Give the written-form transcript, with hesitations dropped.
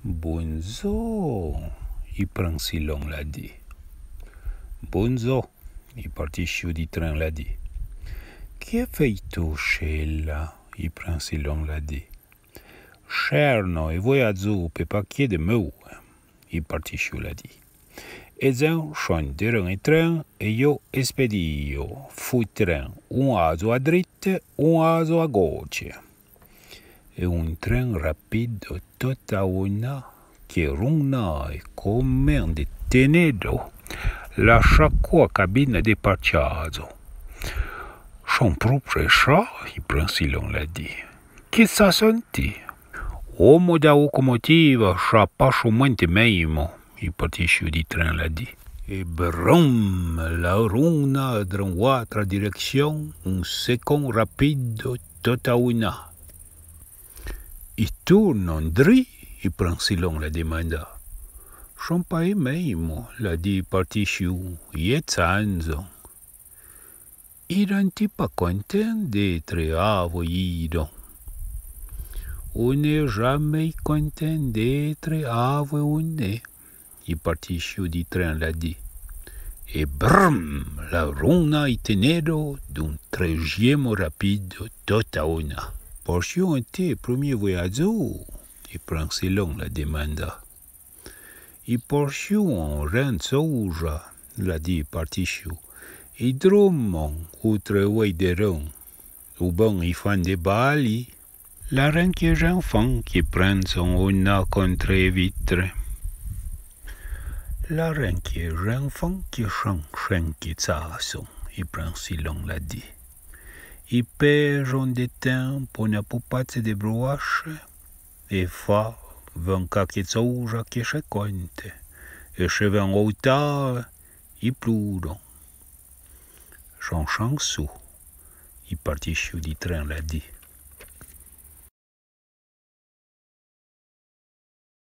Bonzo, il prend si long l'a dit. Bonzo, il partit chaud du train l'a dit. Che fai tu, Scella? Il prend si long l'a dit. Cerno, e voi a zu per pacchie de meu. Il partit chaud l'a dit. E zan scenderono in train e io espedio. Fu train, un aso a dritte, un aso a gauche. E un train rapido tutta una che runa e come un detenuto lascia qua cabina di parchaggio. Son proprio ça, il princilon l'a dit. Che sa senti? Uomo da locomotiva, sa pasciamente meglio, il partisce di train l'a dit. E brum, la runa dans l'autre direction, un second rapido tutta una. I torno dri, il princilon la demanda. Son pas mesmo, l'a dit partisciu, yetzanzo. Il n'était pas content d'être avouido. On n'est jamais content d'être avoué, il partisciu di train l'a dit. E brum, la runa i tenedo d'un treizième rapido tutta una. Portion était premier voyageur, il princilon la demanda. I portion en ren souja, l'a dit partisciu. I drummond outre weideron, ou bon i fan de bali. La ren qui est enfant qui prend son una contre vitre. La ren qui est enfant qui chante qui s'asson, il princilon l'a dit. I perdent de temps pour ne pas de broche, et fa venca che souja che se conte, e se ven autar, i pludon. Son chanson, il partisciu di train l'a dit.